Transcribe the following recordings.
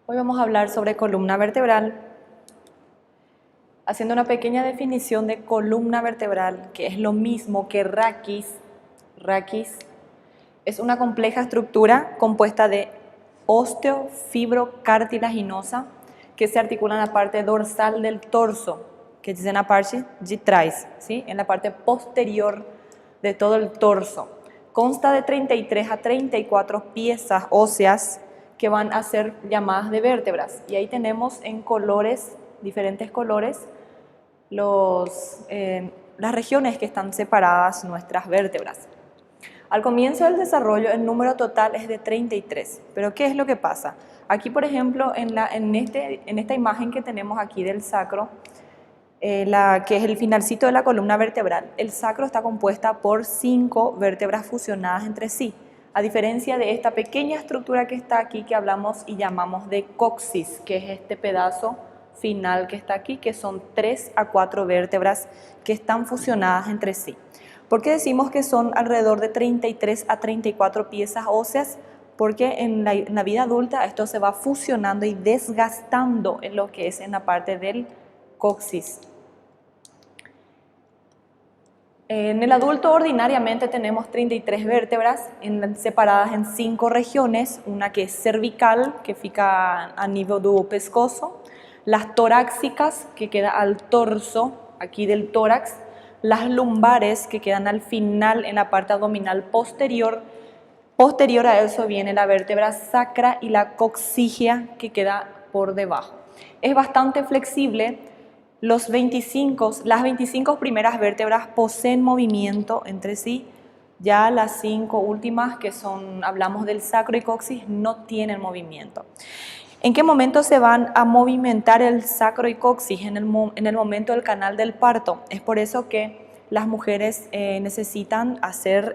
Hoy vamos a hablar sobre columna vertebral, haciendo una pequeña definición de columna vertebral, que es lo mismo que raquis. Raquis es una compleja estructura compuesta de osteofibrocartilaginosa que se articula en la parte dorsal del torso, que es en la parte de trás, ¿sí? En la parte posterior de todo el torso. Consta de 33 a 34 piezas óseas que van a ser llamadas de vértebras. Y ahí tenemos en colores, diferentes colores, las regiones que están separadas nuestras vértebras. Al comienzo del desarrollo el número total es de 33, pero ¿qué es lo que pasa? Aquí, por ejemplo, en esta imagen que tenemos aquí del sacro, que es el finalcito de la columna vertebral, el sacro está compuesta por 5 vértebras fusionadas entre sí, a diferencia de esta pequeña estructura que está aquí que hablamos y llamamos de coxis, que es este pedazo final que está aquí, que son 3 a 4 vértebras que están fusionadas entre sí. ¿Por qué decimos que son alrededor de 33 a 34 piezas óseas? Porque en la vida adulta esto se va fusionando y desgastando en lo que es en la parte del coxis. En el adulto ordinariamente tenemos 33 vértebras separadas en 5 regiones, una que es cervical, que fica a nivel del pescozo, las torácicas, que queda al torso, aquí del tórax, las lumbares, que quedan al final en la parte abdominal posterior. Posterior a eso viene la vértebra sacra y la coxigia, que queda por debajo. Es bastante flexible. Las 25 primeras vértebras poseen movimiento entre sí, ya las 5 últimas, que son, hablamos del sacro y coxis, no tienen movimiento. ¿En qué momento se van a movimentar el sacro y coxis? En el momento del canal del parto. Es por eso que las mujeres necesitan hacer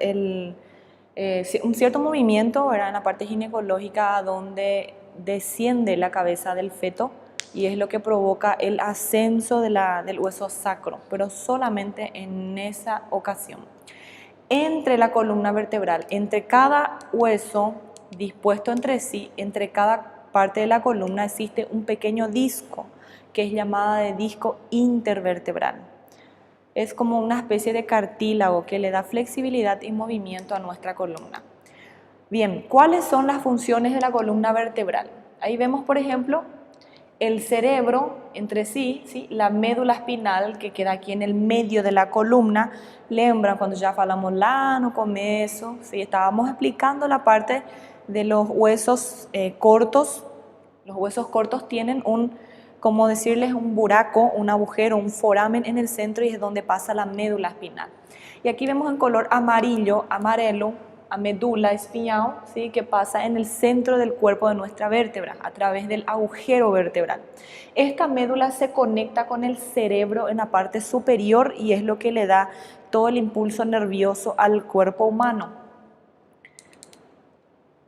un cierto movimiento, ¿verdad?, en la parte ginecológica, donde desciende la cabeza del feto, y es lo que provoca el ascenso del hueso sacro, pero solamente en esa ocasión. Entre la columna vertebral, entre cada hueso dispuesto entre sí, entre cada parte de la columna existe un pequeño disco, que es llamada de disco intervertebral. Es como una especie de cartílago que le da flexibilidad y movimiento a nuestra columna. Bien, ¿cuáles son las funciones de la columna vertebral? Ahí vemos, por ejemplo, el cerebro entre sí, ¿sí? La médula espinal, que queda aquí en el medio de la columna. Lembran cuando ya falamos lá no começo, ¿sí? Estábamos explicando la parte de los huesos cortos. Los huesos cortos tienen como decirles, un buraco, un agujero, un foramen en el centro, y es donde pasa la médula espinal. Y aquí vemos en color amarelo, a médula espinhal, ¿sí?, que pasa en el centro del cuerpo de nuestra vértebra, a través del agujero vertebral. Esta médula se conecta con el cerebro en la parte superior y es lo que le da todo el impulso nervioso al cuerpo humano.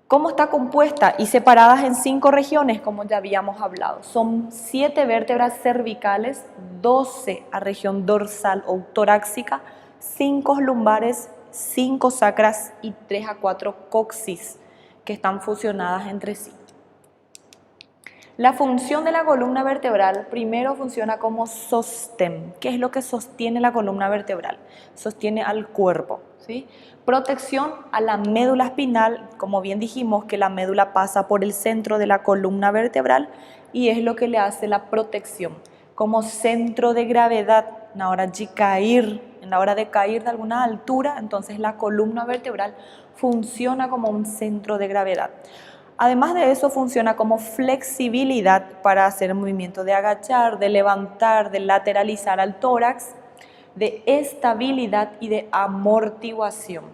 ¿Cómo está compuesta? Y separadas en 5 regiones, como ya habíamos hablado. Son 7 vértebras cervicales, 12 a región dorsal o torácica, 5 lumbares, 5 sacras y 3 a 4 coxis, que están fusionadas entre sí. La función de la columna vertebral primero funciona como sostén. ¿Qué es lo que sostiene la columna vertebral? Sostiene al cuerpo, ¿sí? Protección a la médula espinal, como bien dijimos que la médula pasa por el centro de la columna vertebral y es lo que le hace la protección. Como centro de gravedad, en la hora de caer de alguna altura, entonces la columna vertebral funciona como un centro de gravedad. Además de eso, funciona como flexibilidad para hacer el movimiento de agachar, de levantar, de lateralizar al tórax, de estabilidad y de amortiguación.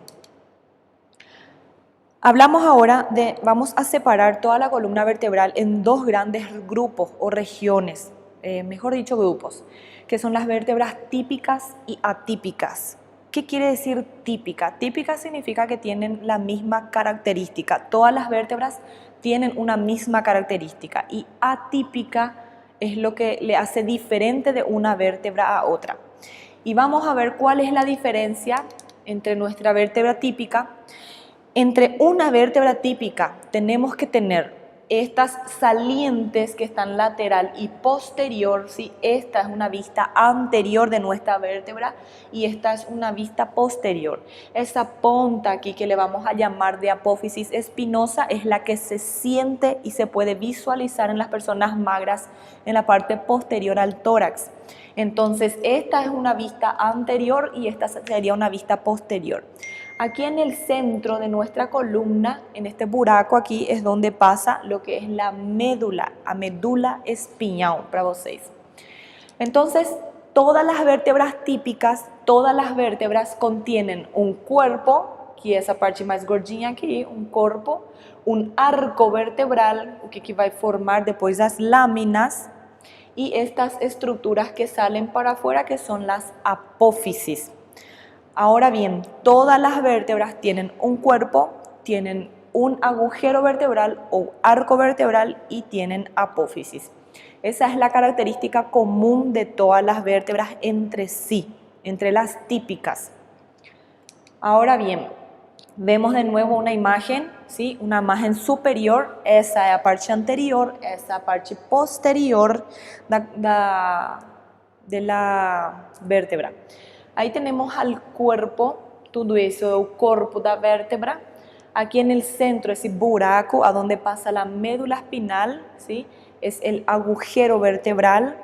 Hablamos ahora vamos a separar toda la columna vertebral en 2 grandes grupos o regiones, mejor dicho grupos, que son las vértebras típicas y atípicas. ¿Qué quiere decir típica? Típica significa que tienen la misma característica. Todas las vértebras tienen una misma característica, y atípica es lo que le hace diferente de una vértebra a otra. Y vamos a ver cuál es la diferencia entre nuestra vértebra típica. Entre una vértebra típica tenemos que tener Estas salientes que están lateral y posterior, ¿sí? Esta es una vista anterior de nuestra vértebra y esta es una vista posterior. Esa punta aquí que le vamos a llamar de apófisis espinosa es la que se siente y se puede visualizar en las personas magras en la parte posterior al tórax. Entonces esta es una vista anterior y esta sería una vista posterior. Aquí en el centro de nuestra columna, en este buraco aquí, es donde pasa lo que es la médula, a medula espinhal para vocês. Entonces, todas las vértebras típicas, todas las vértebras contienen un cuerpo, que é essa parte mais gordinha aqui, um corpo, um arco vertebral, o que vai formar depois as láminas, y estas estructuras que salen para afuera, que son las apófisis. Ahora bien, todas las vértebras tienen un cuerpo, tienen un agujero vertebral o arco vertebral y tienen apófisis. Esa es la característica común de todas las vértebras entre sí, entre las típicas. Ahora bien, vemos de nuevo una imagen, ¿sí? Una imagen superior, esa es la parte anterior, esa es la parte posterior de la vértebra. Aí temos al cuerpo, tudo isso é o corpo da vértebra. Aquí en el centro, ese buraco a donde pasa la médula espinal, ¿sí? Es el agujero vertebral.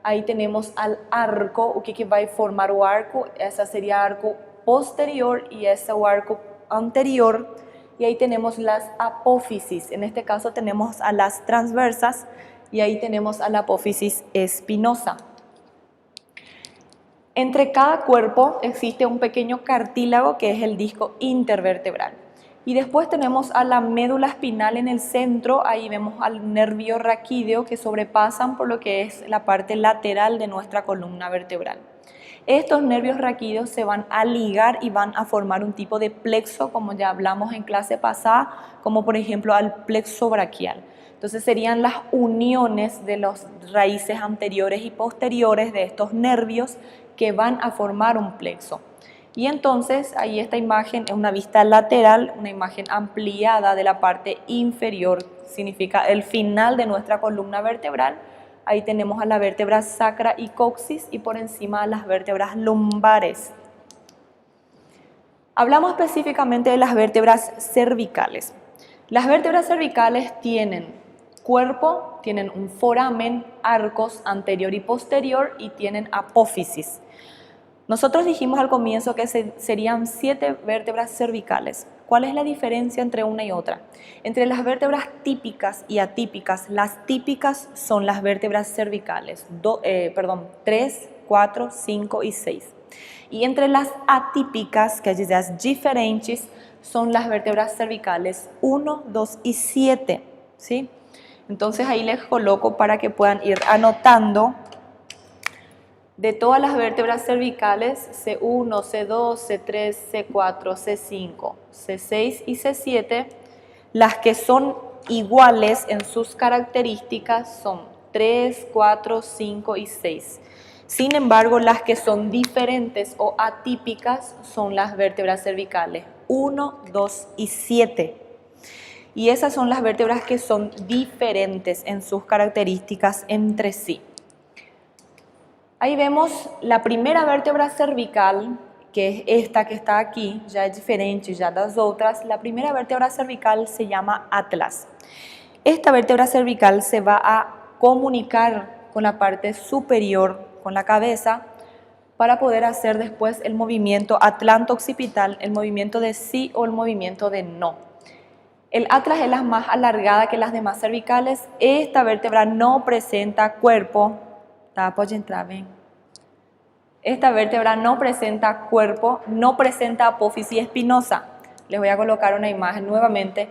Ahí tenemos al arco, o que vai formar o arco, essa sería arco posterior y ese o arco anterior. Y ahí tenemos las apófisis, en este caso tenemos a las transversas y ahí tenemos a la apófisis espinosa. Entre cada cuerpo existe un pequeño cartílago que es el disco intervertebral. Y después tenemos a la médula espinal en el centro, ahí vemos al nervio raquídeo que sobrepasan por lo que es la parte lateral de nuestra columna vertebral. Estos nervios raquídeos se van a ligar y van a formar un tipo de plexo, como ya hablamos en clase pasada, como por ejemplo al plexo braquial. Entonces serían las uniones de las raíces anteriores y posteriores de estos nervios que van a formar un plexo. Y entonces ahí esta imagen es una vista lateral, una imagen ampliada de la parte inferior, significa el final de nuestra columna vertebral. Ahí tenemos a la vértebra sacra y coxis y por encima a las vértebras lumbares. Hablamos específicamente de las vértebras cervicales. Las vértebras cervicales tienen cuerpo, tienen un foramen, arcos anterior y posterior y tienen apófisis. Nosotros dijimos al comienzo que serían 7 vértebras cervicales. ¿Cuál es la diferencia entre una y otra? Entre las vértebras típicas y atípicas, las típicas son las vértebras cervicales, 3, 4, 5 y 6. Y entre las atípicas, que dice as diferentes, son las vértebras cervicales 1, 2 y 7. ¿Sí? Entonces ahí les coloco para que puedan ir anotando. De todas las vértebras cervicales, C1, C2, C3, C4, C5, C6 y C7, las que son iguales en sus características son 3, 4, 5 y 6. Sin embargo, las que son diferentes o atípicas son las vértebras cervicales 1, 2 y 7. Y esas son las vértebras que son diferentes en sus características entre sí. Ahí vemos la primera vértebra cervical, que es esta que está aquí, ya es diferente ya das otras. La primera vértebra cervical se llama atlas. Esta vértebra cervical se va a comunicar con la parte superior, con la cabeza, para poder hacer después el movimiento atlanto-occipital, el movimiento de sí o el movimiento de no. El atlas es la más alargada que las demás cervicales. Esta vértebra no presenta cuerpo. Pode entrar, ven. Esta vértebra no presenta cuerpo, no presenta apófisis espinosa. Les voy a colocar una imagen nuevamente.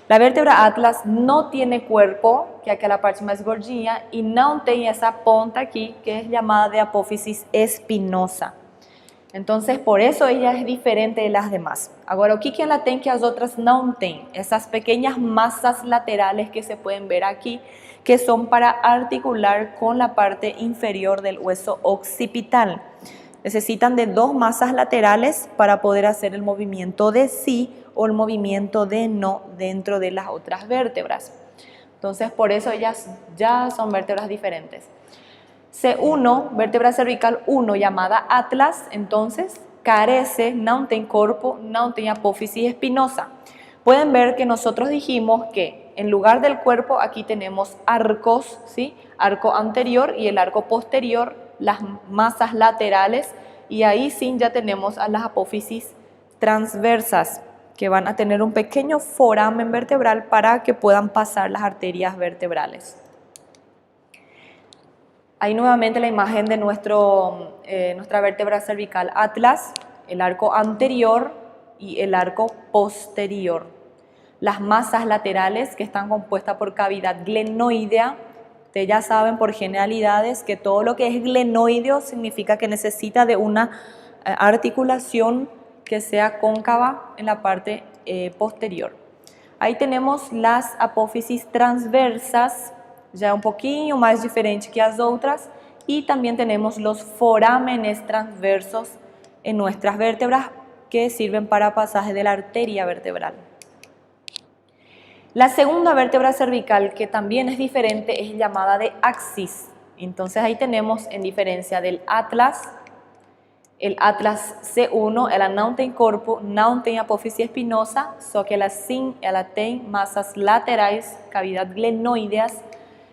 La vértebra atlas no tiene cuerpo, que aquí es la parte más gordinha, y no tiene esa punta aquí, que es llamada de apófisis espinosa. Entonces, por eso ella es diferente de las demás. Ahora, o que ela tem que as outras não têm? Esas pequeñas masas laterales que se pueden ver aquí, que son para articular con la parte inferior del hueso occipital. Necesitan de 2 masas laterales para poder hacer el movimiento de sí o el movimiento de no dentro de las otras vértebras. Entonces, por eso ellas ya son vértebras diferentes. C1, vértebra cervical 1, llamada atlas, entonces carece, no tiene cuerpo, no tiene apófisis espinosa. Pueden ver que nosotros dijimos que en lugar del cuerpo aquí tenemos arcos, ¿sí? Arco anterior y el arco posterior, las masas laterales, y ahí sí ya tenemos a las apófisis transversas, que van a tener un pequeño foramen vertebral para que puedan pasar las arterias vertebrales. Ahí nuevamente la imagen de nuestra vértebra cervical atlas, el arco anterior y el arco posterior. Las masas laterales que están compuestas por cavidad glenoidea, ustedes ya saben por generalidades que todo lo que es glenoideo significa que necesita de una articulación que sea cóncava en la parte posterior. Ahí tenemos las apófisis transversas, ya un poquinho más diferente que las otras, y también tenemos los forámenes transversos en nuestras vértebras que sirven para pasaje de la arteria vertebral. La segunda vértebra cervical, que también es diferente, es llamada de axis. Entonces ahí tenemos, en diferencia del atlas, el atlas C1, ela não tem corpo, não tem apófise espinosa, só que ela tem masas laterais, cavidad glenoideas.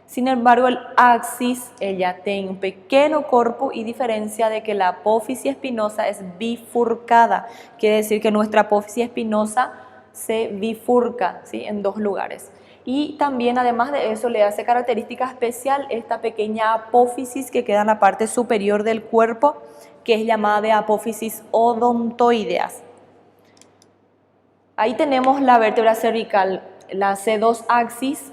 Sin embargo, el axis, ella tiene un pequeño cuerpo y diferencia de que la apófisis espinosa es bifurcada. Quiere decir que nuestra apófisis espinosa se bifurca, ¿sí? En dos lugares. Y también, además de eso, le hace característica especial esta pequeña apófisis que queda en la parte superior del cuerpo, que es llamada de apófisis odontoideas. Ahí tenemos la vértebra cervical, la C2 axis,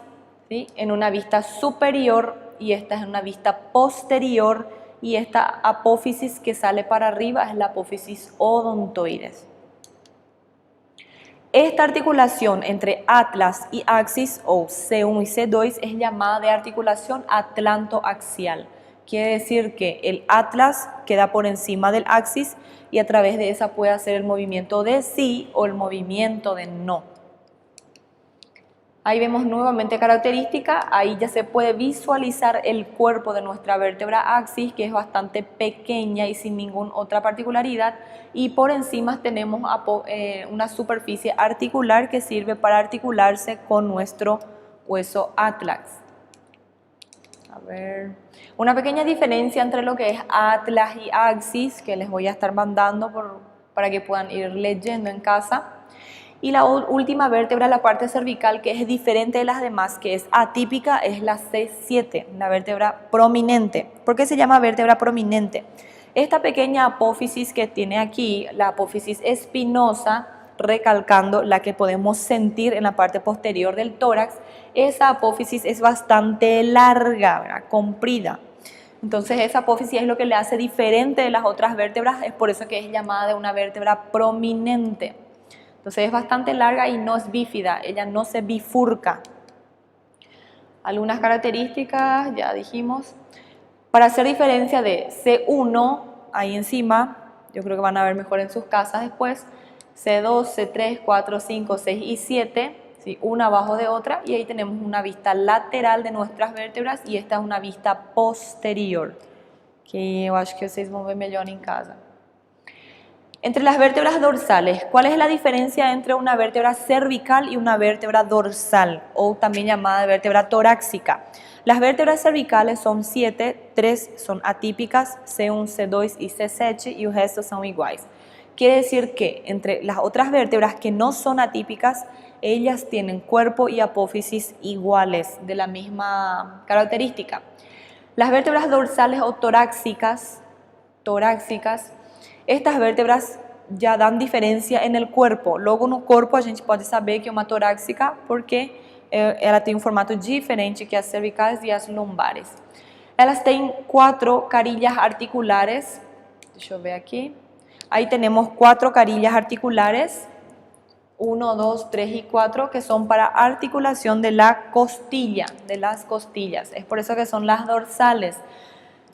¿sí? En una vista superior, y esta es una vista posterior, y esta apófisis que sale para arriba es la apófisis odontoides. Esta articulación entre atlas y axis, o C1 y C2, es llamada de articulación atlantoaxial. Quiere decir que el atlas queda por encima del axis y a través de esa puede hacer el movimiento de sí o el movimiento de no. Ahí vemos nuevamente característica, ahí ya se puede visualizar el cuerpo de nuestra vértebra axis, que es bastante pequeña y sin ninguna otra particularidad, y por encima tenemos una superficie articular que sirve para articularse con nuestro hueso atlas. A ver, una pequeña diferencia entre lo que es atlas y axis, que les voy a estar mandando para que puedan ir leyendo en casa. Y la última vértebra, la parte cervical, que es diferente de las demás, que es atípica, es la C7, la vértebra prominente. ¿Por qué se llama vértebra prominente? Esta pequeña apófisis que tiene aquí, la apófisis espinosa, recalcando la que podemos sentir en la parte posterior del tórax, esa apófisis es bastante larga, ¿verdad? Comprida. Entonces esa apófisis es lo que le hace diferente de las otras vértebras, es por eso que es llamada de una vértebra prominente. Entonces es bastante larga y no es bífida, ella no se bifurca. Algunas características, ya dijimos. Para hacer diferencia de C1, ahí encima, yo creo que van a ver mejor en sus casas después, C2, C3, 4, 5, 6 y 7, ¿sí? Una abajo de otra, y ahí tenemos una vista lateral de nuestras vértebras y esta es una vista posterior, que yo acho que ustedes van a ver mejor en casa. Entre las vértebras dorsales, ¿cuál es la diferencia entre una vértebra cervical y una vértebra dorsal, o también llamada vértebra torácica? Las vértebras cervicales son 7, 3 son atípicas, C1, C2 y C7, y el resto son iguales. Quiere decir que entre las otras vértebras que no son atípicas, ellas tienen cuerpo y apófisis iguales, de la misma característica. Las vértebras dorsales o torácicas, estas vértebras já dan diferença en el cuerpo. Logo no corpo a gente pode saber que é uma torácica porque ela tem um formato diferente que as cervicais e as lombares. Elas têm 4 carillas articulares. Deixa eu ver aqui. Ahí tenemos 4 carillas articulares. 1, 2, 3 y 4 que son para articulación de la costilla, de las costillas. Es por eso que son las dorsales.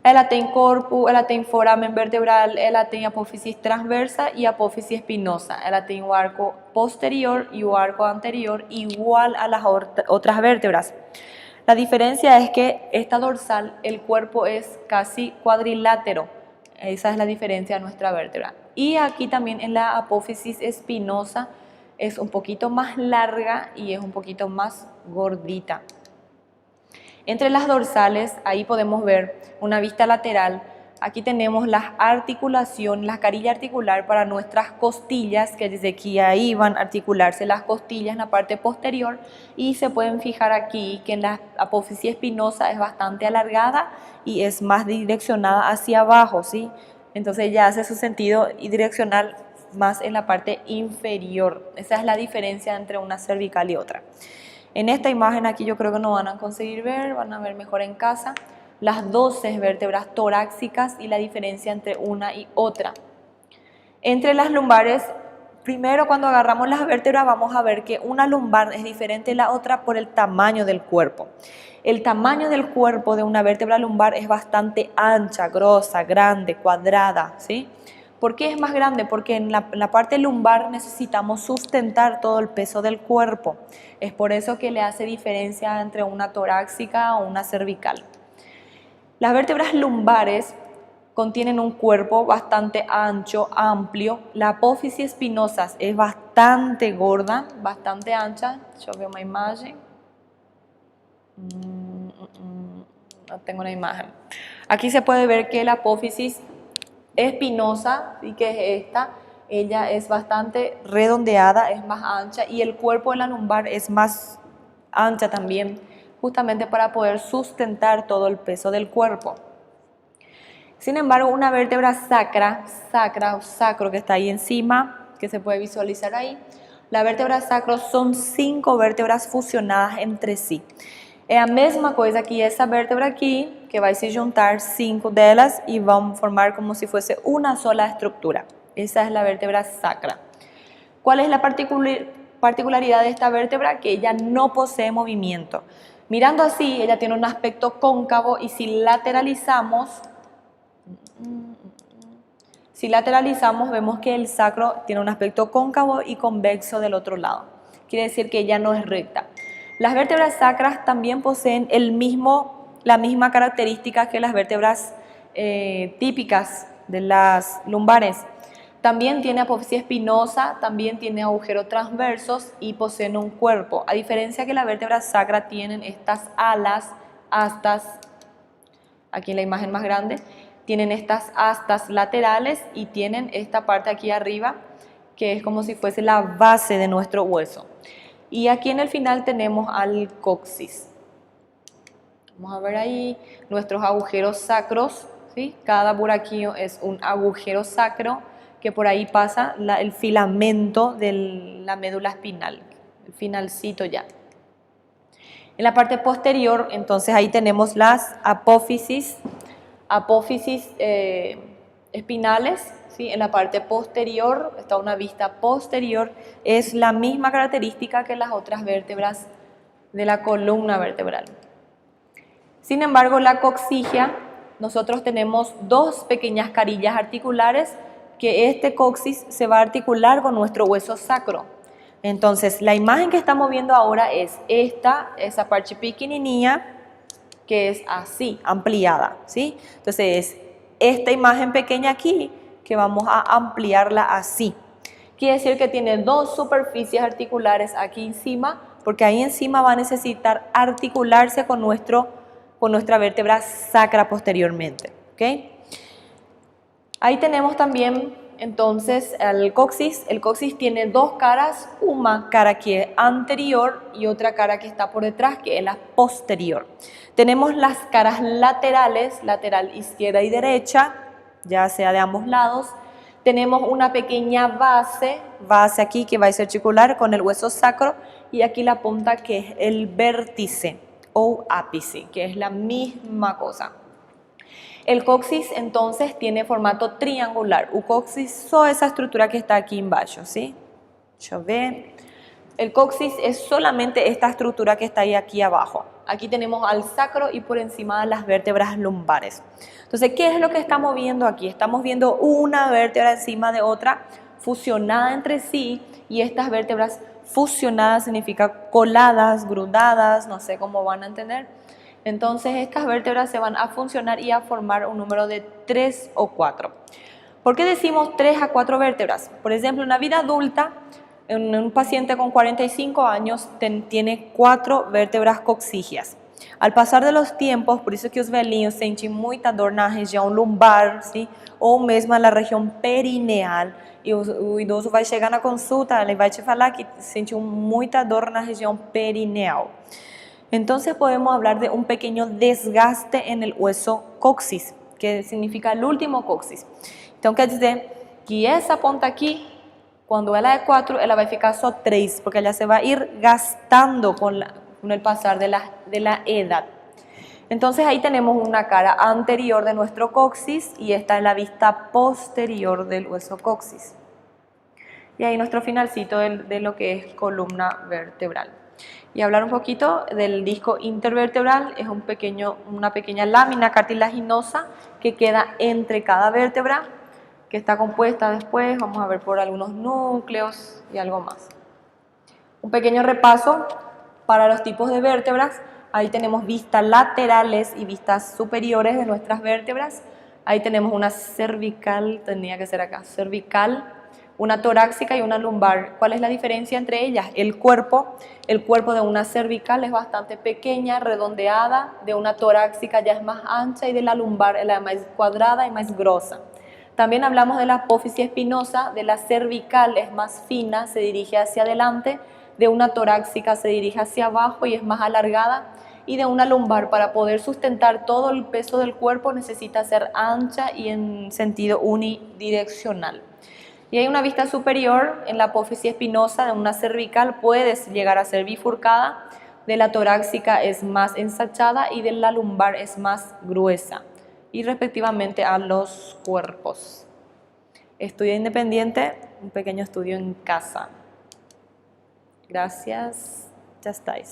Ela tem corpo, ela tem foramen vertebral, ela tem apófisis transversa e apófisis espinosa. Ela tem o arco posterior y o arco anterior igual a las otras vértebras. La diferencia es que esta dorsal, el cuerpo es casi cuadrilátero. Esa es la diferencia de nuestra vértebra. Y aquí también en la apófisis espinosa es un poquito más larga y es un poquito más gordita. Entre las dorsales, ahí podemos ver una vista lateral. Aquí tenemos la articulación, la carilla articular para nuestras costillas, que desde aquí a ahí van a articularse las costillas en la parte posterior. Y se pueden fijar aquí que en la apófisis espinosa es bastante alargada y es más direccionada hacia abajo, ¿sí? Entonces ya hace su sentido y direccional más en la parte inferior. Esa es la diferencia entre una cervical y otra. En esta imagen aquí yo creo que no van a conseguir ver, van a ver mejor en casa, las 12 vértebras torácicas y la diferencia entre una y otra. Entre las lumbares, primero cuando agarramos las vértebras vamos a ver que una lumbar es diferente de la otra por el tamaño del cuerpo. El tamaño del cuerpo de una vértebra lumbar es bastante ancha, grosa, grande, cuadrada, ¿sí? ¿Por qué es más grande? Porque en la parte lumbar necesitamos sustentar todo el peso del cuerpo. Es por eso que le hace diferencia entre una torácica o una cervical. Las vértebras lumbares contienen un cuerpo bastante ancho, amplio. La apófisis espinosa es bastante gorda, bastante ancha. Yo veo una imagen. No tengo una imagen. Aquí se puede ver que la apófisis espinosa, y que es esta, ella es bastante redondeada, es más ancha y el cuerpo de la lumbar es más ancha también, justamente para poder sustentar todo el peso del cuerpo. Sin embargo, una vértebra sacra o sacro que está ahí encima, que se puede visualizar ahí, la vértebra sacro son 5 vértebras fusionadas entre sí. É a mesma coisa que essa vértebra aqui, que vai se juntar 5 delas e vão formar como si fuese una sola estructura. Esa es la vértebra sacra. ¿Cuál es la particularidad de esta vértebra? Que ella no posee movimiento. Mirando así, ella tiene un aspecto cóncavo y si lateralizamos vemos que el sacro tiene un aspecto cóncavo y convexo del otro lado. Quiere decir que ella no es recta. Las vértebras sacras también poseen la misma característica que las vértebras típicas de las lumbares. También tiene apófisis espinosa, también tiene agujeros transversos y poseen un cuerpo. A diferencia que la vértebra sacra tienen estas alas, astas, aquí en la imagen más grande, tienen estas astas laterales y tienen esta parte aquí arriba que es como si fuese la base de nuestro hueso. Y aquí en el final tenemos al coxis. Vamos a ver ahí nuestros agujeros sacros, ¿sí? Cada buraquillo es un agujero sacro que por ahí pasa el filamento de la médula espinal, el finalcito ya. En la parte posterior, entonces ahí tenemos las apófisis espinales. ¿Sí? En la parte posterior está una vista posterior, es la misma característica que las otras vértebras de la columna vertebral. Sin embargo, la coxigia, nosotros tenemos 2 pequeñas carillas articulares que este coxis se va a articular con nuestro hueso sacro. Entonces, la imagen que estamos viendo ahora es esa parte pequeñinha que es así, ampliada, ¿sí? Entonces, esta imagen pequeña aquí que vamos a ampliarla así. Quiere decir que tiene 2 superficies articulares aquí encima, porque ahí encima va a necesitar articularse con nuestra vértebra sacra posteriormente. ¿Okay? Ahí tenemos también entonces el coxis. El coxis tiene 2 caras, una cara que es anterior y otra cara que está por detrás, que es la posterior. Tenemos las caras laterales, lateral izquierda y derecha, ya sea de ambos lados. Tenemos una pequeña base aquí que va a circular con el hueso sacro y aquí la punta que es el vértice o ápice, que es la misma cosa. El coxis entonces tiene formato triangular. O coxis só esa estructura que está aquí embaixo, ¿sí? Deixa eu ver. El coxis es solamente esta estructura que está ahí aquí abajo. Aquí tenemos al sacro y por encima de las vértebras lumbares. Entonces, ¿qué es lo que estamos viendo aquí? Estamos viendo una vértebra encima de otra fusionada entre sí, y estas vértebras fusionadas significa coladas, grudadas, no sé cómo van a entender. Entonces estas vértebras se van a funcionar y a formar un número de 3 o 4. ¿Por qué decimos 3 a 4 vértebras? Por ejemplo, en una vida adulta, un paciente con 45 años tiene 4 vértebras coxígeas. Al pasar de los tiempos, por isso que os velhinhos sentem muita dor na região lumbar, sim? Ou mesmo na região perineal. E o idoso vai chegar na consulta, ele vai te falar que sentiu muita dor na região perineal. Entonces podemos hablar de un pequeño desgaste en el hueso coxis, que significa el último coxis. Então quer dizer que essa ponta aqui, quando ela é 4, ela vai ficar só 3, porque ela se vai ir gastando con el pasar de la edad. Entonces ahí tenemos una cara anterior de nuestro coxis y esta es la vista posterior del hueso coxis. Y ahí nuestro finalcito de lo que es columna vertebral. Y hablar un poquito del disco intervertebral. Es una pequeña lámina cartilaginosa que queda entre cada vértebra, que está compuesta después, vamos a ver, por algunos núcleos y algo más. Un pequeño repaso para los tipos de vértebras. Ahí tenemos vistas laterales y vistas superiores de nuestras vértebras. Ahí tenemos una cervical, tenía que ser acá, cervical, una torácica y una lumbar. ¿Cuál es la diferencia entre ellas? El cuerpo de una cervical es bastante pequeña, redondeada, de una torácica ya es más ancha y de la lumbar es más cuadrada y más grosa. También hablamos de la apófisis espinosa, de la cervical es más fina, se dirige hacia adelante, de una torácica se dirige hacia abajo y es más alargada, y de una lumbar, para poder sustentar todo el peso del cuerpo, necesita ser ancha y en sentido unidireccional. Y hay una vista superior en la apófisis espinosa de una cervical, puede llegar a ser bifurcada, de la torácica es más ensanchada y de la lumbar es más gruesa, y respectivamente a los cuerpos. Estudio independiente, un pequeño estudio en casa. Gracias, ya estáis.